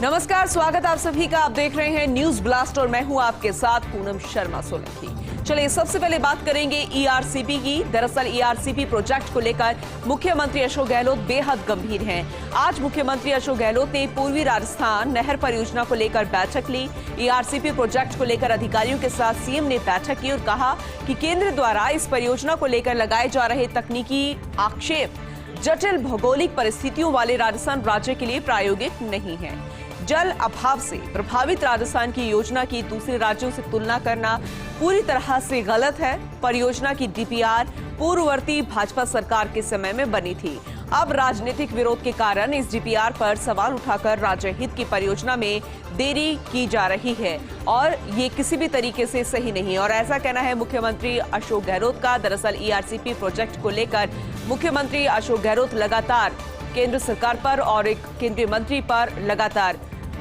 नमस्कार, स्वागत आप सभी का। आप देख रहे हैं न्यूज ब्लास्ट और मैं हूं आपके साथ पूनम शर्मा सोलंकी। चलिए सबसे पहले बात करेंगे ईआरसीपी की। दरअसल ईआरसीपी प्रोजेक्ट को लेकर मुख्यमंत्री अशोक गहलोत बेहद गंभीर हैं। आज मुख्यमंत्री अशोक गहलोत ने पूर्वी राजस्थान नहर परियोजना को लेकर बैठक ली। ईआरसीपी प्रोजेक्ट को लेकर अधिकारियों के साथ सीएम ने बैठक की और कहा कि केंद्र द्वारा इस परियोजना को लेकर लगाए जा रहे तकनीकी आक्षेप जटिल भौगोलिक परिस्थितियों वाले राजस्थान राज्य के लिए प्रायोगिक नहीं है। जल अभाव से प्रभावित राजस्थान की योजना की दूसरे राज्यों से तुलना करना पूरी तरह से गलत है। परियोजना की डीपीआर पूर्ववर्ती भाजपा सरकार के समय में बनी थी। अब राजनीतिक विरोध के कारण इस डीपीआर पर सवाल उठाकर राज्य हित की परियोजना में देरी की जा रही है और ये किसी भी तरीके से सही नहीं है और ऐसा कहना है मुख्यमंत्री अशोक गहलोत का। दरअसल ईआरसीपी प्रोजेक्ट को लेकर मुख्यमंत्री अशोक गहलोत लगातार केंद्र सरकार पर और एक केंद्रीय मंत्री पर लगातार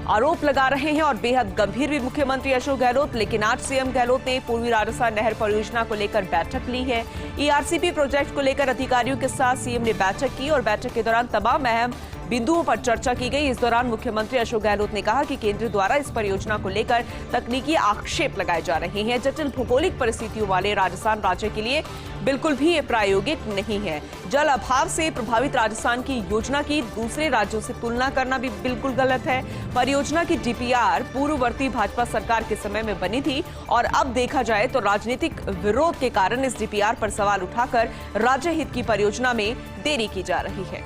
आरोप लगा रहे हैं और बेहद गंभीर भी मुख्यमंत्री अशोक गहलोत। लेकिन आज सीएम गहलोत ने पूर्वी राजस्थान नहर परियोजना को लेकर बैठक ली है। ईआरसीपी प्रोजेक्ट को लेकर अधिकारियों के साथ सीएम ने बैठक की और बैठक के दौरान तमाम अहम बिंदुओं पर चर्चा की गई। इस दौरान मुख्यमंत्री अशोक गहलोत ने कहा कि केंद्र द्वारा इस परियोजना को लेकर तकनीकी आक्षेप लगाए जा रहे हैं। जटिल भौगोलिक परिस्थितियों वाले राजस्थान राज्य के लिए बिल्कुल भी ये प्रायोगिक नहीं है। जल अभाव से प्रभावित राजस्थान की योजना की दूसरे राज्यों से तुलना करना भी बिल्कुल गलत है। परियोजना की डीपीआर पूर्ववर्ती भाजपा सरकार के समय में बनी थी और अब देखा जाए तो राजनीतिक विरोध के कारण इस डीपीआर पर सवाल उठाकर राज्य हित की परियोजना में देरी की जा रही है।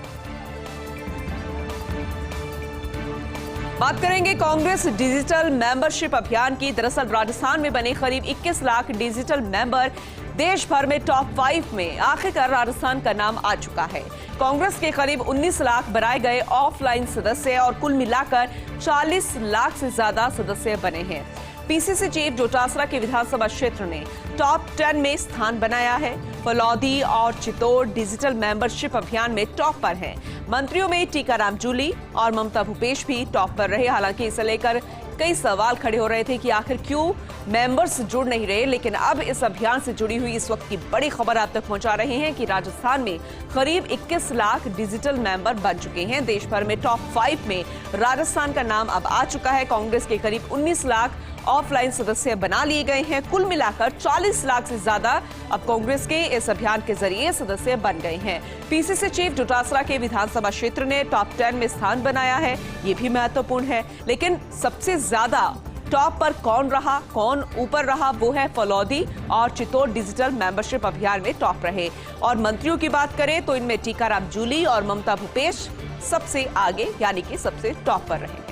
बात करेंगे कांग्रेस डिजिटल मेंबरशिप अभियान की। दरअसल राजस्थान में बने करीब 21 लाख डिजिटल मेंबर देश भर में टॉप 5 में आखिरकार राजस्थान का नाम आ चुका है। कांग्रेस के करीब 19 लाख बनाए गए ऑफलाइन सदस्य और कुल मिलाकर 40 लाख से ज्यादा सदस्य बने हैं। पीसीसी चीफ डोटासरा के विधानसभा क्षेत्र ने टॉप 10 में स्थान बनाया है। फलौदी और चित्तौड़ डिजिटल मेंबरशिप अभियान में टॉप पर हैं। मंत्रियों में टीकाराम जूली और ममता भूपेश भी टॉप पर रहे। हालांकि इसे लेकर कई सवाल खड़े हो रहे थे कि आखिर क्यों मेंबर्स जुड़ नहीं रहे। लेकिन अब इस अभियान से जुड़ी हुई इस वक्त की बड़ी खबर आप तक पहुंचा रहे हैं कि राजस्थान में करीब 21 लाख डिजिटल मेंबर बन चुके हैं। देश भर में टॉप 5 में राजस्थान का नाम अब आ चुका है। कांग्रेस के करीब 19 लाख ऑफलाइन सदस्य बना लिए गए हैं। कुल मिलाकर 40 लाख से ज्यादा अब कांग्रेस के इस अभियान के जरिए सदस्य बन गए हैं। पीसीसी चीफ डोटासरा के विधानसभा क्षेत्र ने टॉप 10 में स्थान बनाया है, ये भी महत्वपूर्ण है। लेकिन सबसे ज्यादा टॉप पर कौन रहा, कौन ऊपर रहा, वो है फलौदी और चित्तौड़ डिजिटल मेंबरशिप अभियान में टॉप रहे। और मंत्रियों की बात करें तो इनमें टीकाराम जूली और ममता भूपेश सबसे आगे यानी कि सबसे टॉप पर रहे।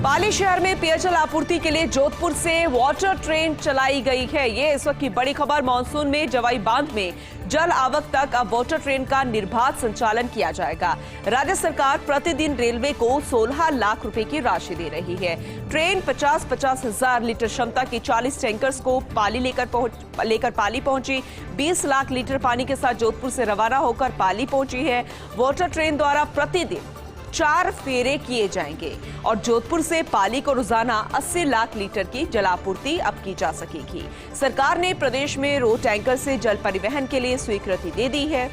पाली शहर में पेयजल आपूर्ति के लिए जोधपुर से वाटर ट्रेन चलाई गई है। ये इस वक्त की बड़ी खबर। मानसून में जवाई बांध में जल आवक तक अब वाटर ट्रेन का निर्बाध संचालन किया जाएगा। राज्य सरकार प्रतिदिन रेलवे को 16 लाख रुपए की राशि दे रही है। ट्रेन 50-50 हजार लीटर क्षमता की 40 टैंकर्स को पाली लेकर पाली पहुंची। 20 लाख लीटर पानी के साथ जोधपुर से रवाना होकर पाली पहुंची है। वाटर ट्रेन द्वारा प्रतिदिन 4 फेरे किए जाएंगे और जोधपुर से पाली को रोजाना 80 लाख लीटर की जलापूर्ति अब की जा सकेगी। सरकार ने प्रदेश में रोड टैंकर से जल परिवहन के लिए स्वीकृति दे दी है।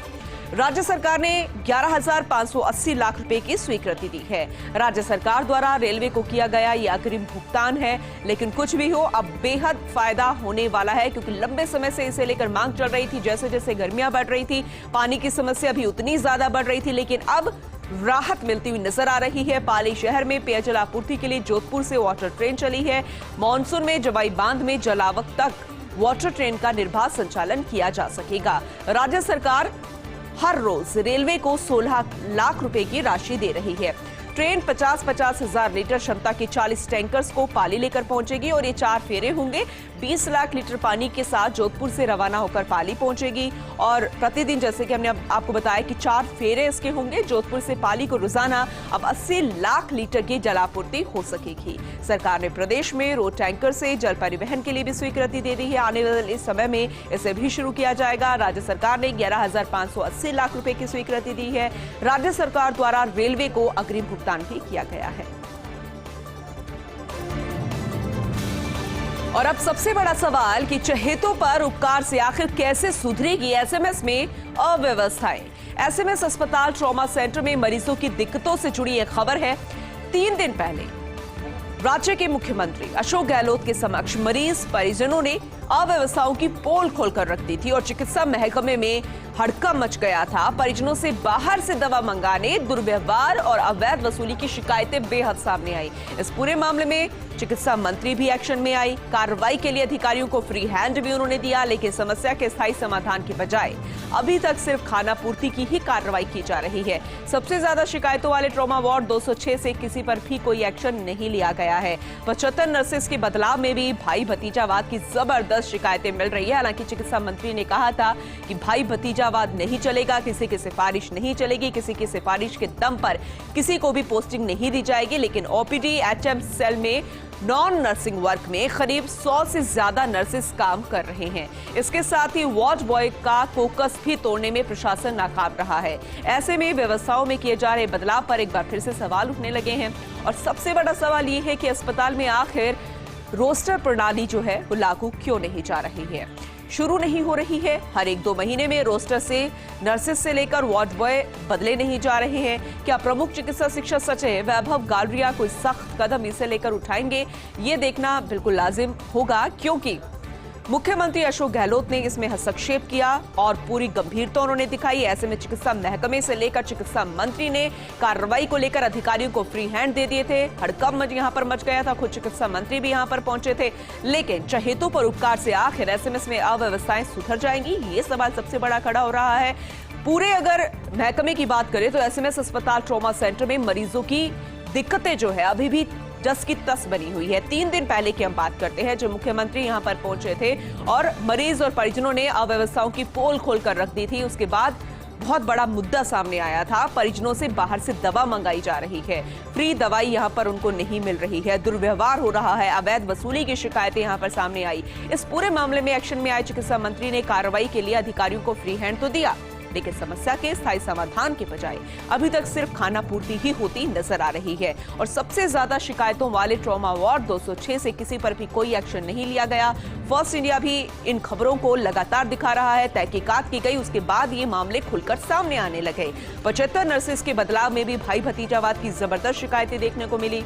राज्य सरकार ने 11,580 लाख रुपए की स्वीकृति दी है। राज्य सरकार द्वारा रेलवे को किया गया ये अग्रिम भुगतान है। लेकिन कुछ भी हो, अब बेहद फायदा होने वाला है क्योंकि लंबे समय से इसे लेकर मांग चल रही थी। जैसे जैसे गर्मियां बढ़ रही थी, पानी की समस्या भी उतनी ज्यादा बढ़ रही थी, लेकिन अब राहत मिलती हुई नजर आ रही है। पाली शहर में पेयजल आपूर्ति के लिए जोधपुर से वाटर ट्रेन चली है। मानसून में जवाई बांध में जलावक तक वाटर ट्रेन का निर्बाध संचालन किया जा सकेगा। राज्य सरकार हर रोज रेलवे को 16 लाख रुपए की राशि दे रही है। ट्रेन 50-50 हजार लीटर क्षमता के 40 टैंकर्स को पाली लेकर पहुंचेगी और ये 4 फेरे होंगे। 20 लाख लीटर पानी के साथ जोधपुर से रवाना होकर पाली पहुंचेगी और प्रतिदिन जैसे कि हमने आपको बताया कि 4 फेरे इसके होंगे। जोधपुर से पाली को रोजाना अब 80 लाख लीटर की जलापूर्ति हो सकेगी। सरकार ने प्रदेश में रोड टैंकर से जल परिवहन के लिए भी स्वीकृति दे दी है। आने वाले समय में इसे भी शुरू किया जाएगा। राज्य सरकार ने 11,580 लाख रुपए की स्वीकृति दी है। राज्य सरकार द्वारा रेलवे को अग्रिम भुगतान भी किया गया है। और अब सबसे बड़ा सवाल कि चहेतों पर उपकार से आखिर कैसे सुधरेगी एसएमएस में अव्यवस्थाएं। एसएमएस अस्पताल ट्रॉमा सेंटर में मरीजों की दिक्कतों से जुड़ी एक खबर है। 3 दिन पहले राज्य के मुख्यमंत्री अशोक गहलोत के समक्ष मरीज परिजनों ने अव्यवस्थाओं की पोल खोलकर रख दी थी और चिकित्सा महकमे में हड़कंप मच गया था। परिजनों से बाहर से दवा मंगाने, दुर्व्यवहार और अवैध वसूली की शिकायतें बेहद सामने आई। इस पूरे मामले में चिकित्सा मंत्री भी एक्शन में आई। कार्रवाई के लिए अधिकारियों को फ्री हैंड भी उन्होंने दिया, लेकिन समस्या के स्थायी समाधान की बजाय अभी तक सिर्फ खानापूर्ति की ही कार्रवाई की जा रही है। सबसे ज्यादा शिकायतों वाले ट्रॉमा वार्ड 206 से किसी पर भी कोई एक्शन नहीं लिया गया है। 75 नर्सेस के बदलाव में भी भाई भतीजावाद की जबरदस्त शिकायतें मिल रही है। हालांकि चिकित्सा मंत्री ने कहा था कि भाई भतीजावाद नहीं चलेगा, किसी की सिफारिश नहीं चलेगी, किसी की सिफारिश के दम पर किसी को भी पोस्टिंग नहीं दी जाएगी। लेकिन ओपीडी एचएम सेल में नॉन नर्सिंग वर्क में करीब 100 से ज्यादा नर्सेस काम कर रहे हैं। इसके साथ ही वॉच बॉय का फोकस भी तोड़ने में प्रशासन नाकाम रहा है। ऐसे में व्यवस्थाओं में किए जा रहे बदलाव पर एक बार फिर से सवाल उठने लगे हैं और सबसे बड़ा सवाल ये है कि अस्पताल में आखिर रोस्टर प्रणाली जो है वो लागू क्यों नहीं जा रही है, शुरू नहीं हो रही है। हर 1-2 महीने में रोस्टर से नर्सेस से लेकर वार्ड बॉय बदले नहीं जा रहे हैं। क्या प्रमुख चिकित्सा शिक्षा सचिव वैभव गालरिया कोई सख्त कदम इसे लेकर उठाएंगे, ये देखना बिल्कुल लाजिम होगा, क्योंकि मुख्यमंत्री अशोक गहलोत ने इसमें हस्तक्षेप किया और पूरी गंभीरता उन्होंने दिखाई। ऐसे में चिकित्सा महकमे से लेकर चिकित्सा मंत्री ने कार्रवाई को लेकर अधिकारियों को फ्री हैंड दे दिए थे। हड़कंप यहां पर मच गया था, खुद चिकित्सा मंत्री भी यहां पर पहुंचे थे। लेकिन चहेतों पर उपकार से आखिर एसएमएस में अव्यवस्थाएं सुधर जाएंगी, ये सवाल सबसे बड़ा खड़ा हो रहा है। पूरे अगर महकमे की बात करें तो एसएमएस अस्पताल ट्रॉमा सेंटर में मरीजों की दिक्कतें जो है अभी भी जस की तस बनी हुई है। 3 दिन पहले की हम बात करते हैं, जो मुख्यमंत्री यहां पर पहुंचे थे और मरीज और परिजनों ने अव्यवस्थाओं की पोल खोलकर रख दी थी। उसके बाद बहुत बड़ा मुद्दा सामने आया था। परिजनों से बाहर से दवा मंगाई जा रही है, फ्री दवाई यहां पर उनको नहीं मिल रही है, दुर्व्यवहार हो रहा है, अवैध वसूली की शिकायतें यहां पर सामने आई। इस पूरे मामले में एक्शन में आए चिकित्सा मंत्री ने कार्रवाई के लिए अधिकारियों को फ्री हैंड तो दिया, लेकिन समस्या के स्थायी समाधान के बजाय अभी तक सिर्फ खानापूर्ति ही होती नजर आ रही है। और सबसे ज्यादा शिकायतों वाले ट्रॉमा वार्ड 206 से किसी पर भी कोई एक्शन नहीं लिया गया। फर्स्ट इंडिया भी इन खबरों को लगातार दिखा रहा है। तहकीकात की गई, उसके बाद ये मामले खुलकर सामने आने लगे। 75 नर्सेस के बदलाव में भी भाई भतीजावाद की जबरदस्त शिकायतें देखने को मिली।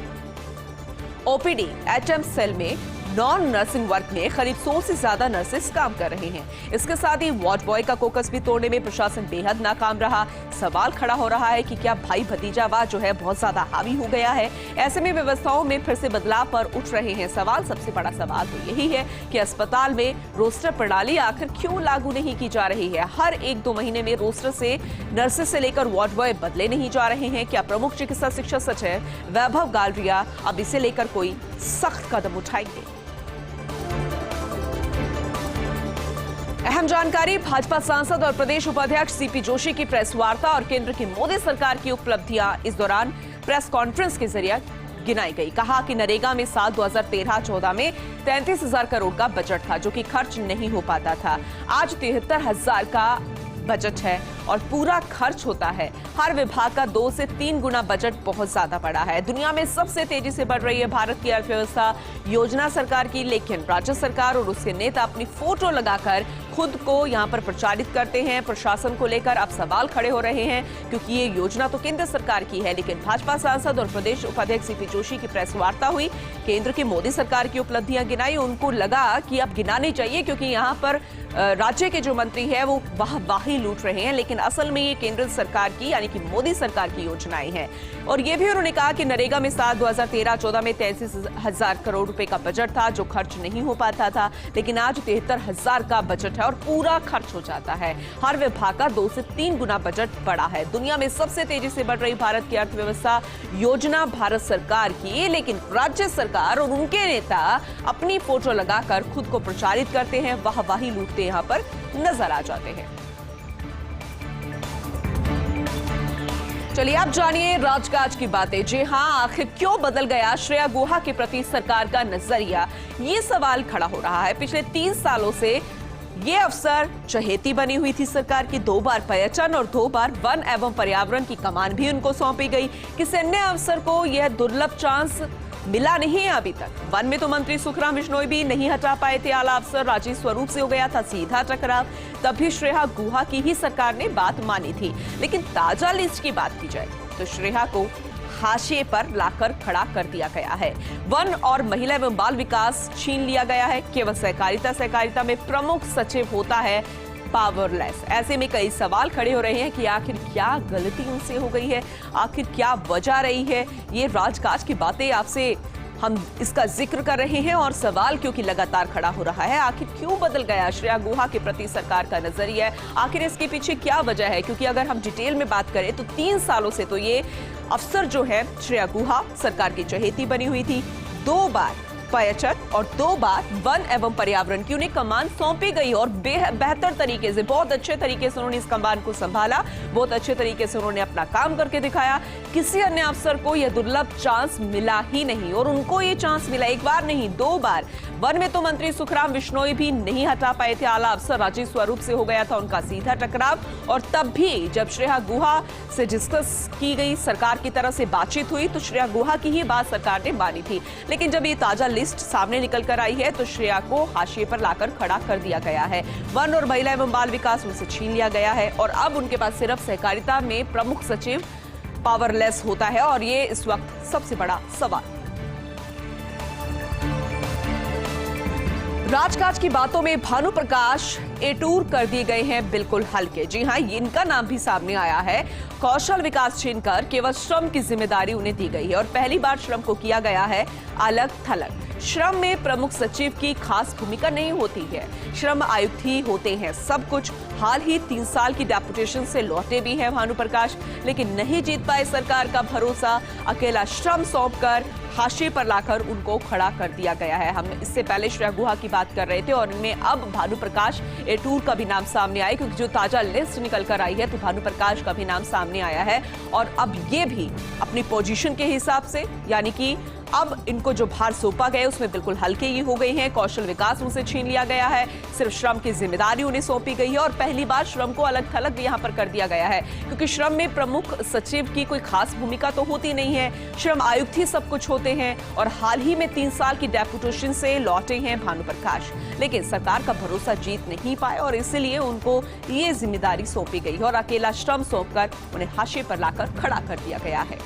ओपीडी एचएम सेल में नॉन नर्सिंग वर्क में करीब 100 से ज्यादा नर्सेस काम कर रहे हैं। इसके साथ ही वॉच बॉय का कोकस भी तोड़ने में प्रशासन बेहद नाकाम रहा। सवाल खड़ा हो रहा है कि क्या भाई भतीजावाद जो है बहुत ज्यादा हावी हो गया है। ऐसे में व्यवस्थाओं में फिर से बदलाव पर उठ रहे हैं सवाल। सबसे बड़ा सवाल तो यही है कि अस्पताल में रोस्टर प्रणाली आखिर क्यों लागू नहीं की जा रही है। हर 1-2 महीने में रोस्टर से नर्सेस से लेकर वॉच बॉय बदले नहीं जा रहे हैं। क्या प्रमुख चिकित्सा शिक्षा सचिव वैभव गालरिया अब इसे लेकर कोई सख्त कदम उठाएंगे? अहम जानकारी, भाजपा सांसद और प्रदेश उपाध्यक्ष सीपी जोशी की प्रेस वार्ता और केंद्र की मोदी सरकार की उपलब्धियां इस दौरान प्रेस कॉन्फ्रेंस के जरिए गिनाई गई। कहा कि नरेगा में साल 2013-14 में 33,000 करोड़ का बजट था, जो कि खर्च नहीं हो पाता था। आज 73,000 का बजट है और पूरा खर्च होता है। हर विभाग का 2 से 3 गुना बजट बहुत ज्यादा बड़ा है। दुनिया में सबसे तेजी से बढ़ रही है भारत की अर्थव्यवस्था। योजना सरकार की, लेकिन राज्य सरकार और उसके नेता अपनी फोटो लगाकर खुद को यहां पर प्रचारित करते हैं। प्रशासन को लेकर अब सवाल खड़े हो रहे हैं, क्योंकि ये योजना तो केंद्र सरकार की है। लेकिन भाजपा सांसद और प्रदेश उपाध्यक्ष सीपी जोशी की प्रेस वार्ता हुई, केंद्र की मोदी सरकार की उपलब्धियां गिनाई। उनको लगा कि अब गिनानी चाहिए, क्योंकि यहाँ पर राज्य के जो मंत्री है वो वाही लूट रहे हैं, लेकिन असल में ये केंद्र सरकार की यानी कि मोदी सरकार की योजनाएं हैं। और ये भी उन्होंने कहा कि नरेगा में साल 2013-14 में 33,000 करोड़ रुपए का बजट था, जो खर्च नहीं हो पाता था, लेकिन आज 73,000 का बजट है और पूरा खर्च हो जाता है। हर विभाग का 2 से 3 गुना बजट बढ़ा है। दुनिया में सबसे तेजी से बढ़ रही भारत की अर्थव्यवस्था, योजना भारत सरकार की, लेकिन राज्य सरकार और उनके नेता अपनी फोटो लगाकर खुद को प्रचारित करते हैं, वाहवाही लूटते यहाँ पर नजर आ जाते हैं। चलिए अब जानिए राजकाज की बातें। जी हां, आखिर क्यों बदल गया श्रेया गुहा के प्रति सरकार का नजरिया, ये सवाल खड़ा हो रहा है। पिछले 3 सालों से ये अफसर चहेती बनी हुई थी सरकार की। 2 बार पर्यटन और 2 बार वन एवं पर्यावरण की कमान भी उनको सौंपी गई। किसी अन्य अफसर को यह दुर्लभ चांस मिला नहीं है अभी तक। वन में तो मंत्री सुखराम बिश्नोई भी नहीं हटा पाए थे आला अफसर, राजीव स्वरूप से हो गया था सीधा टकराव। तभी श्रेया गुहा की ही सरकार ने बात मानी थी। लेकिन ताजा लिस्ट की बात की जाए तो श्रेया को हाशिए पर लाकर खड़ा कर दिया गया है। वन और महिला एवं बाल विकास छीन लिया गया है। केवल सहकारिता में प्रमुख सचिव होता है पावरलेस। ऐसे में कई सवाल खड़े हो रहे हैं कि आखिर क्या गलती उनसे हो गई है, आखिर क्या वजह रही है। ये राजकाज की बातें आपसे हम इसका जिक्र कर रहे हैं और सवाल क्योंकि लगातार खड़ा हो रहा है, आखिर क्यों बदल गया श्रेया गुहा के प्रति सरकार का नजरिया, आखिर इसके पीछे क्या वजह है। क्योंकि अगर हम डिटेल में बात करें तो 3 सालों से तो ये अफसर जो है श्रेया गुहा सरकार की चहेती बनी हुई थी। 2 बार पर्यटन और 2 बार वन एवं पर्यावरण की उन्हें कमान सौंपी गई और बेहतर तरीके से, बहुत अच्छे तरीके से उन्होंने इस कमान को संभाला, बहुत अच्छे तरीके से उन्होंने अपना काम करके दिखाया। किसी अन्य अफसर को यह दुर्लभ चांस मिला ही नहीं और उनको ये चांस मिला 1 बार नहीं 2 बार। वन में तो मंत्री सुखराम बिश्नोई भी नहीं हटा पाए थे आला अफसर, राजीव स्वरूप से हो गया था उनका सीधा टकराव। और तब भी जब श्रेया गुहा से डिस्कस की गई, सरकार की तरफ से बातचीत हुई, तो श्रेया गुहा की ही बात सरकार ने मानी थी। लेकिन जब ये ताजा लिस्ट सामने निकल कर आई है तो श्रेया को हाशिए पर लाकर खड़ा कर दिया गया है। वन और महिला एवं बाल विकास उनसे छीन लिया गया है और अब उनके पास सिर्फ सहकारिता में प्रमुख सचिव पावरलेस होता है और ये इस वक्त सबसे बड़ा सवाल। राजकाज की बातों में भानु प्रकाश एटूर कर दिए गए हैं बिल्कुल हल्के। जी हां, इनका नाम भी सामने आया है। कौशल विकास छीनकर केवल श्रम की जिम्मेदारी उन्हें दी गई है और पहली बार श्रम को किया गया है अलग थलग। श्रम में प्रमुख सचिव की खास भूमिका नहीं होती है, श्रम आयुक्त ही होते हैं सब कुछ। हाल ही 3 साल की डेपुटेशन से लौटे भी हैं भानु प्रकाश, लेकिन नहीं जीत पाए सरकार का भरोसा। अकेला श्रम सौंपकर हाशिए पर लाकर उनको खड़ा कर दिया गया है। हम इससे पहले श्रेया गुहा की बात कर रहे थे और इनमें अब भानु प्रकाश एटूर का भी नाम सामने आया, क्योंकि जो ताजा लिस्ट निकल कर आई है तो भानु प्रकाश का भी नाम सामने आया है। और अब ये भी अपनी पोजीशन के हिसाब से, यानी कि अब इनको जो भार सौंपा गया उसमें बिल्कुल हल्के ही हो गए हैं। कौशल विकास उनसे छीन लिया गया है, सिर्फ श्रम की जिम्मेदारी उन्हें सौंपी गई है और पहली बार श्रम को अलग थलग भी यहां पर कर दिया गया है, क्योंकि श्रम में प्रमुख सचिव की कोई खास भूमिका तो होती नहीं है, श्रम आयुक्त ही सब कुछ होते हैं। और हाल ही में 3 साल की डेपुटेशन से लौटे हैं भानु प्रकाश, लेकिन सरकार का भरोसा जीत नहीं पाए और इसलिए उनको ये जिम्मेदारी सौंपी गई और अकेला श्रम सौंपकर उन्हें हाशिए पर लाकर खड़ा कर दिया गया है।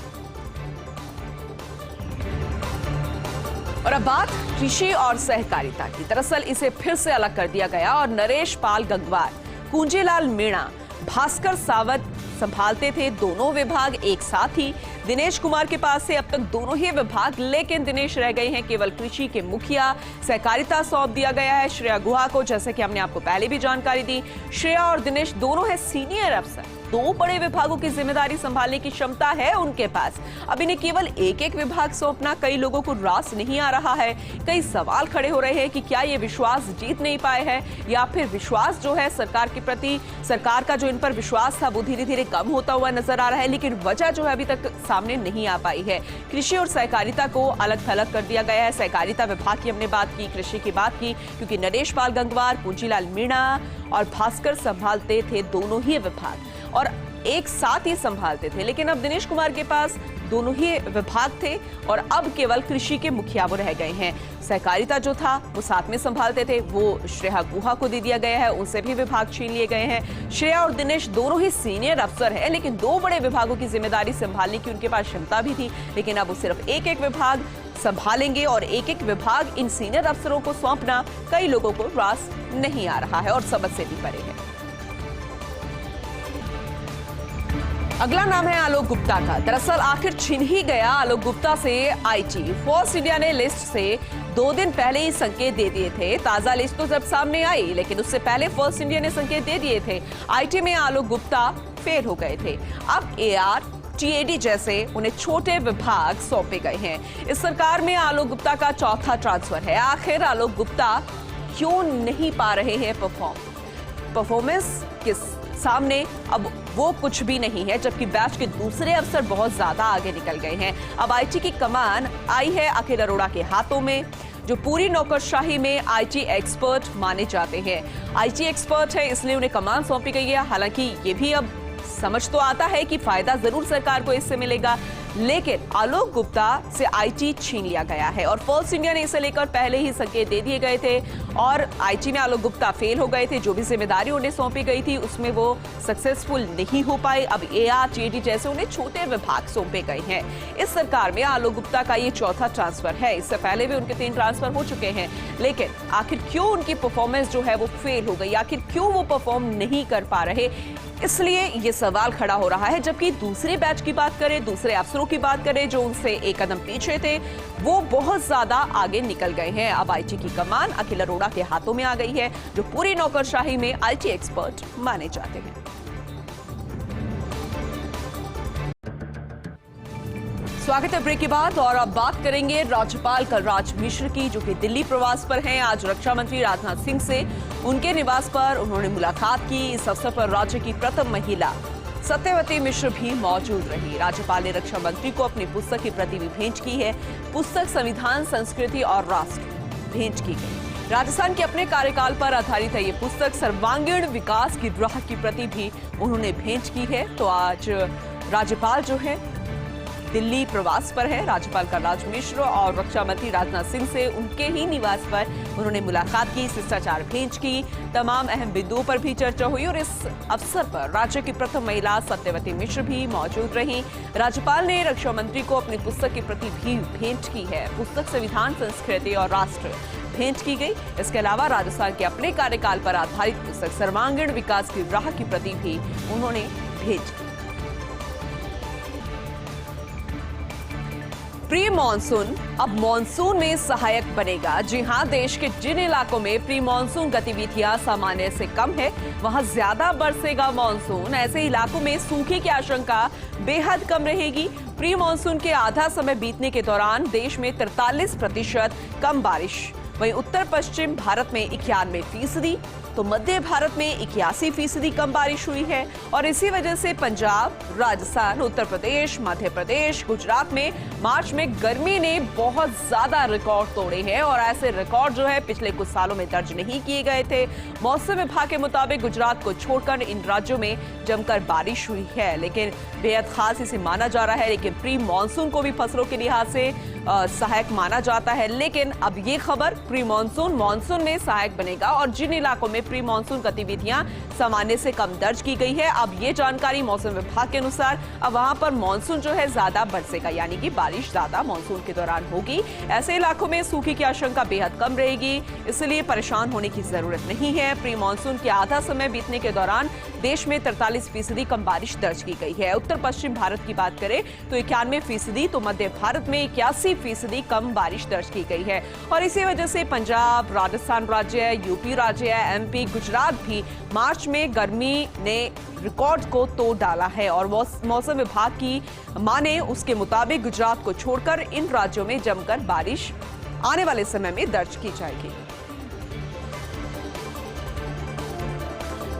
और अब बात कृषि और सहकारिता की। दरअसल इसे फिर से अलग कर दिया गया और नरेश पाल गंगवार, कुंजीलाल मीणा, भास्कर सावत संभालते थे दोनों विभाग एक साथ ही। दिनेश कुमार के पास से अब तक दोनों ही विभाग, लेकिन दिनेश रह गए हैं केवल कृषि के मुखिया। सहकारिता सौंप दिया गया है श्रेया गुहा को, जैसे कि हमने आपको पहले भी जानकारी दी। श्रेया और दिनेश दोनों है सीनियर अफसर, 2 बड़े विभागों की जिम्मेदारी संभालने की क्षमता है उनके पास। अब इन्हें केवल एक विभाग सौंपना कई लोगों को रास नहीं आ रहा है। कई सवाल खड़े हो रहे हैं कि क्या ये विश्वास जीत नहीं पाए हैं या फिर विश्वास जो है सरकार के प्रति, सरकार का जो इन पर विश्वास था वो धीरे धीरे कम होता हुआ नजर आ रहा है। लेकिन वजह जो है अभी तक सामने नहीं आ पाई है। कृषि और सहकारिता को अलग थलग कर दिया गया है। सहकारिता विभाग की हमने बात की, कृषि की बात की, क्योंकि नरेश पाल गंगवार, कुंजीलाल मीणा और भास्कर संभालते थे दोनों ही विभाग और एक साथ ही संभालते थे। लेकिन अब दिनेश कुमार के पास दोनों ही विभाग थे और अब केवल कृषि के मुखिया वो रह गए हैं। सहकारिता जो था वो साथ में संभालते थे, वो श्रेया गुहा को दे दिया गया है, उनसे भी विभाग छीन लिए गए हैं। श्रेया और दिनेश दोनों ही सीनियर अफसर हैं, लेकिन 2 बड़े विभागों की जिम्मेदारी संभालने की उनके पास क्षमता भी थी। लेकिन अब वो सिर्फ एक विभाग संभालेंगे और एक विभाग इन सीनियर अफसरों को सौंपना कई लोगों को रास नहीं आ रहा है और समझ से भी परे है। अगला नाम है आलोक गुप्ता का। दरअसल आखिर छिन ही गया आलोक गुप्ता से आईटी। फोर्स इंडिया ने लिस्ट से 2 दिन पहले ही संकेत दे दिए थे। ताजा लिस्ट तो जब सामने आई, लेकिन उससे पहले फोर्स इंडिया ने संकेत दे दिए थे। आईटी में आलोक गुप्ता फेल हो गए थे। अब एआर, टीएडी जैसे उन्हें छोटे विभाग सौंपे गए हैं। इस सरकार में आलोक गुप्ता का 4था ट्रांसफर है। आखिर आलोक गुप्ता क्यों नहीं पा रहे हैं परफॉर्मेंस के सामने अब वो कुछ भी नहीं है, जबकि बैच के दूसरे अफसर बहुत ज्यादा आगे निकल गए हैं। अब आईटी की कमान आई है अखिल अरोड़ा के हाथों में, जो पूरी नौकरशाही में आईटी एक्सपर्ट माने जाते हैं। आईटी एक्सपर्ट है इसलिए उन्हें कमान सौंपी गई है। हालांकि ये भी अब समझ तो आता है कि फायदा जरूर सरकार को इससे मिलेगा। लेकिन आलोक गुप्ता से आईटी छीन लिया गया है और फोर्स इंडिया ने इसे लेकर पहले ही संकेत दे दिए गए थे और आईटी में आलोक गुप्ता फेल हो गए थे। जो भी जिम्मेदारी उन्हें सौंपी गई थी उसमें वो सक्सेसफुल नहीं हो पाए। अब एआरटीडी जैसे उन्हें छोटे विभाग सौंपे गए हैं। इस सरकार में आलोक गुप्ता का ये चौथा ट्रांसफर है। इससे पहले भी उनके 3 ट्रांसफर हो चुके हैं, लेकिन आखिर क्यों उनकी परफॉर्मेंस जो है वो फेल हो गई, आखिर क्यों वो परफॉर्म नहीं कर पा रहे, इसलिए ये सवाल खड़ा हो रहा है। जबकि दूसरे बैच की बात करें, दूसरे अफसरों की बात करें जो उनसे एक कदम पीछे थे, वो बहुत ज्यादा आगे निकल गए हैं। अब आईटी की कमान अखिल अरोड़ा के हाथों में आ गई है, जो पूरी नौकरशाही में आईटी एक्सपर्ट माने जाते हैं। स्वागत है ब्रेक के बाद और अब बात करेंगे राज्यपाल कलराज मिश्र की, जो कि दिल्ली प्रवास पर हैं। आज रक्षा मंत्री राजनाथ सिंह से उनके निवास पर उन्होंने मुलाकात की। इस अवसर पर राज्य की प्रथम महिला सत्यवती मिश्र भी मौजूद रही। राज्यपाल ने रक्षा मंत्री को अपनी पुस्तक की प्रति भी भेंट की है। पुस्तक संविधान, संस्कृति और राष्ट्र भेंट की गई। राजस्थान के अपने कार्यकाल पर आधारित है ये पुस्तक। सर्वांगीण विकास की राह की प्रति भी उन्होंने भेंट की है। तो आज राज्यपाल जो है दिल्ली प्रवास पर है। राज्यपाल कलराज मिश्र और रक्षा मंत्री राजनाथ सिंह से उनके ही निवास पर उन्होंने मुलाकात की, शिष्टाचार भेंट की, तमाम अहम बिंदुओं पर भी चर्चा हुई और इस अवसर पर राज्य की प्रथम महिला सत्यवती मिश्र भी मौजूद रही। राज्यपाल ने रक्षा मंत्री को अपनी पुस्तक की प्रति भी भेंट की है। पुस्तक संविधान, संस्कृति और राष्ट्र भेंट की गई। इसके अलावा राजस्थान के अपने कार्यकाल पर आधारित पुस्तक सर्वांगीण विकास की राह की प्रति भी उन्होंने भेंट की। प्री मानसून अब मानसून में सहायक बनेगा। जी हां, देश के जिन इलाकों में प्री मानसून गतिविधियां सामान्य से कम है, वहां ज्यादा बरसेगा मानसून। ऐसे इलाकों में सूखे की आशंका बेहद कम रहेगी। प्री मानसून के आधा समय बीतने के दौरान देश में 43% कम बारिश, वहीं उत्तर पश्चिम भारत में 91%, तो मध्य भारत में 81% कम बारिश हुई है। और इसी वजह से पंजाब, राजस्थान, उत्तर प्रदेश, मध्य प्रदेश, गुजरात में मार्च में गर्मी ने बहुत ज्यादा रिकॉर्ड तोड़े हैं और ऐसे रिकॉर्ड जो है पिछले कुछ सालों में दर्ज नहीं किए गए थे। मौसम विभाग के मुताबिक गुजरात को छोड़कर इन राज्यों में जमकर बारिश हुई है, लेकिन बेहद खास इसे माना जा रहा है। लेकिन प्री मानसून को भी फसलों के लिहाज से सहायक माना जाता है। लेकिन अब ये खबर प्री मानसून मानसून में सहायक बनेगा और जिन इलाकों में प्री मानसून गतिविधियां सामान्य से कम दर्ज की गई है, अब ये जानकारी मौसम विभाग के अनुसार अब वहां पर मानसून जो है ज्यादा बरसेगा, यानी कि बारिश ज्यादा मानसून के दौरान होगी। ऐसे इलाकों में सूखे की आशंका बेहद कम रहेगी, इसलिए परेशान होने की जरूरत नहीं है। प्री मानसून के आधा समय बीतने के दौरान देश में 43% कम बारिश दर्ज की गई है। उत्तर पश्चिम भारत की बात करें तो 91%, तो मध्य भारत में 81% कम बारिश दर्ज की गई है। और इसी वजह से पंजाब, राजस्थान राज्य, यूपी राज्य, एमपी, गुजरात भी मार्च में गर्मी ने रिकॉर्ड को तोड़ डाला है। और मौसम विभाग की माने उसके मुताबिक गुजरात को छोड़कर इन राज्यों में जमकर बारिश आने वाले समय में दर्ज की जाएगी।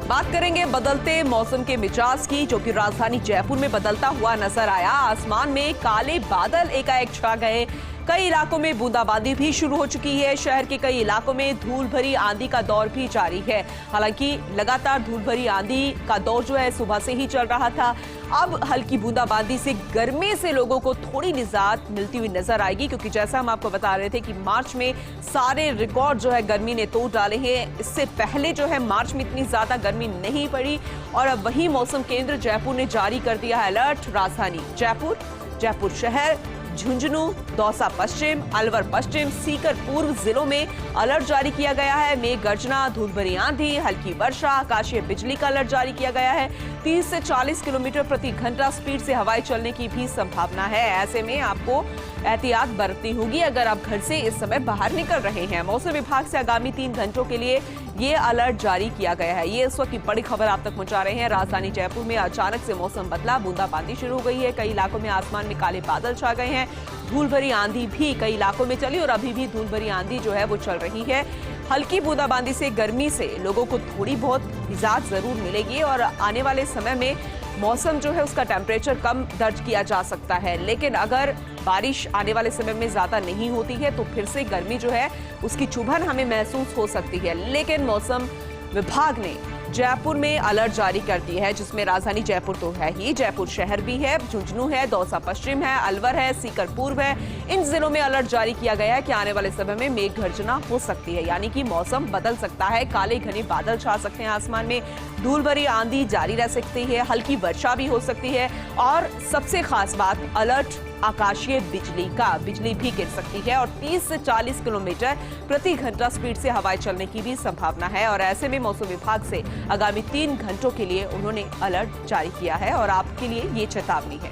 बात करेंगे बदलते मौसम के मिजाज की, जो कि राजधानी जयपुर में बदलता हुआ नजर आया। आसमान में काले बादल एकाएक छा गए। कई इलाकों में बूंदाबांदी भी शुरू हो चुकी है। शहर के कई इलाकों में धूल भरी आंधी का दौर भी जारी है। हालांकि लगातार धूल भरी आंधी का दौर जो है सुबह से ही चल रहा था। अब हल्की बूंदाबांदी से गर्मी से लोगों को थोड़ी निजात मिलती हुई नजर आएगी, क्योंकि जैसा हम आपको बता रहे थे कि मार्च में सारे रिकॉर्ड जो है गर्मी ने तोड़ डाले हैं। इससे पहले जो है मार्च में इतनी ज्यादा गर्मी नहीं पड़ी और अब वही मौसम केंद्र जयपुर ने जारी कर दिया है अलर्ट। राजधानी जयपुर, जयपुर शहर, झुंझुनू, दौसा पश्चिम, अलवर पश्चिम, सीकर पूर्व जिलों में अलर्ट जारी किया गया है। मेघ गर्जना, धूल भरी आंधी, हल्की वर्षा, आकाशीय बिजली का अलर्ट जारी किया गया है। 30 से 40 किलोमीटर प्रति घंटा स्पीड से हवाएं चलने की भी संभावना है। ऐसे में आपको एहतियात बरतनी होगी अगर आप घर से इस समय बाहर निकल रहे हैं। मौसम विभाग से आगामी 3 घंटों के लिए ये अलर्ट जारी किया गया है। ये इस वक्त की बड़ी खबर आप तक पहुंचा रहे हैं। राजधानी जयपुर में अचानक से मौसम बदला, बूंदाबांदी शुरू हो गई है। कई इलाकों में आसमान में काले बादल छा गए हैं। धूल भरी आंधी भी कई इलाकों में चली और अभी भी धूल भरी आंधी जो है वो चल रही है। हल्की बूंदाबांदी से गर्मी से लोगों को थोड़ी बहुत निजात जरूर मिलेगी और आने वाले समय में मौसम जो है उसका टेम्परेचर कम दर्ज किया जा सकता है। लेकिन अगर बारिश आने वाले समय में ज्यादा नहीं होती है तो फिर से गर्मी जो है उसकी चुभन हमें महसूस हो सकती है। लेकिन मौसम विभाग ने जयपुर में अलर्ट जारी कर दी है, जिसमें राजधानी जयपुर तो है ही, जयपुर शहर भी है, झुंझुनू है, दौसा पश्चिम है, अलवर है, सीकर पूर्व है। इन जिलों में अलर्ट जारी किया गया है कि आने वाले समय में मेघ गर्जना हो सकती है, यानी कि मौसम बदल सकता है। काले घने बादल छा सकते हैं आसमान में, धूल भरी आंधी जारी रह सकती है, हल्की वर्षा भी हो सकती है और सबसे खास बात, अलर्ट आकाशीय बिजली भी गिर सकती है और 30 से 40 किलोमीटर प्रति घंटा स्पीड से हवाएं चलने की भी संभावना है। और ऐसे में मौसम विभाग से आगामी 3 घंटों के लिए उन्होंने अलर्ट जारी किया है और आपके लिए ये चेतावनी है।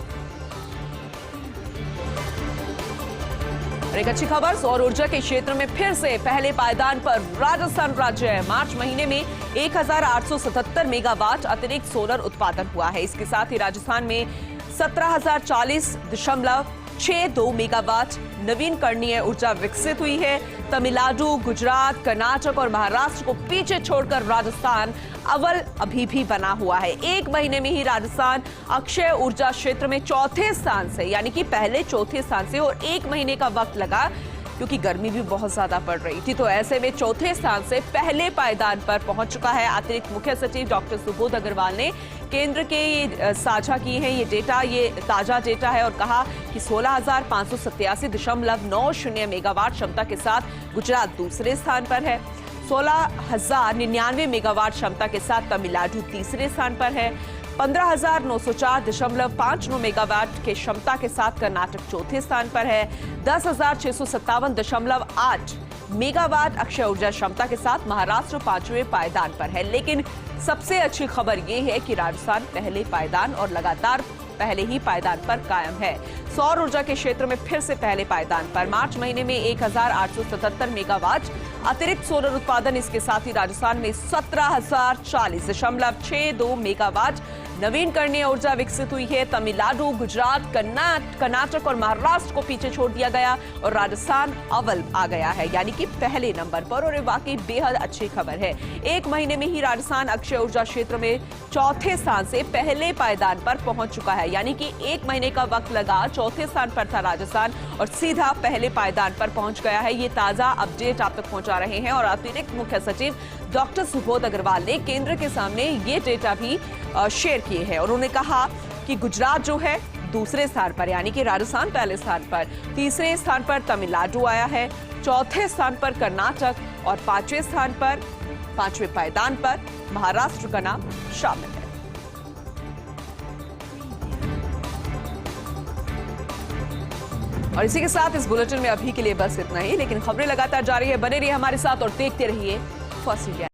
और एक अच्छी खबर, सौर ऊर्जा के क्षेत्र में फिर से पहले पायदान पर राजस्थान राज्य है। मार्च महीने में 1877 मेगावाट अतिरिक्त सोलर उत्पादन हुआ है। इसके साथ ही राजस्थान में 17,040.62 मेगावाट नवीनकरणीय ऊर्जा विकसित हुई है। तमिलनाडु, गुजरात, कर्नाटक और महाराष्ट्र को पीछे छोड़कर राजस्थान अव्वल अभी भी बना हुआ है। एक महीने में ही राजस्थान अक्षय ऊर्जा क्षेत्र में चौथे स्थान से, यानी कि पहले चौथे स्थान से, और एक महीने का वक्त लगा क्योंकि गर्मी भी बहुत ज्यादा पड़ रही थी, तो ऐसे में चौथे स्थान से पहले पायदान पर पहुंच चुका है। अतिरिक्त मुख्य सचिव डॉक्टर सुबोध अग्रवाल ने केंद्र के ये साझा किए हैं ये डेटा, ये ताजा डेटा है, और कहा कि 16,587.90 मेगावाट क्षमता के साथ गुजरात दूसरे स्थान पर है। 16,099 मेगावाट क्षमता के साथ तमिलनाडु तीसरे स्थान पर है। 15,904.59 मेगावाट के क्षमता के साथ कर्नाटक चौथे स्थान पर है। 10,657.8 मेगावाट अक्षय ऊर्जा क्षमता के साथ महाराष्ट्र 5वें पायदान पर है। लेकिन सबसे अच्छी खबर यह है कि राजस्थान पहले पायदान और लगातार पहले ही पायदान पर कायम है। सौर ऊर्जा के क्षेत्र में फिर से पहले पायदान पर मार्च महीने में 1,877 मेगावाट अतिरिक्त सोलर उत्पादन। इसके साथ ही राजस्थान में 17,040.62 मेगावाट नवीनकरणीय ऊर्जा विकसित हुई है। तमिलनाडु, गुजरात, कर्नाटक और महाराष्ट्र को पीछे छोड़ दिया गया और राजस्थान अव्वल आ गया है, यानी कि पहले नंबर पर। और ये वाकई बेहद अच्छी खबर है। एक महीने में ही राजस्थान अक्षय ऊर्जा क्षेत्र में चौथे स्थान से पहले पायदान पर पहुंच चुका है, यानी कि एक महीने का वक्त लगा। चौथे स्थान पर था राजस्थान और सीधा पहले पायदान पर पहुंच गया है। ये ताजा अपडेट आप तक पहुंचा रहे हैं और अतिरिक्त मुख्य सचिव डॉक्टर सुबोध अग्रवाल ने केंद्र के सामने ये डेटा भी शेयर किए हैं। उन्होंने कहा कि गुजरात जो है दूसरे स्थान पर, यानी कि राजस्थान पहले स्थान पर, तीसरे स्थान पर तमिलनाडु आया है, चौथे स्थान पर कर्नाटक और 5वें स्थान पर, 5वें पायदान पर महाराष्ट्र का नाम शामिल है। और इसी के साथ इस बुलेटिन में अभी के लिए बस इतना ही, लेकिन खबरें लगातार जारी है। बने रहिए हमारे साथ और देखते रहिए फर्स्ट इंडिया।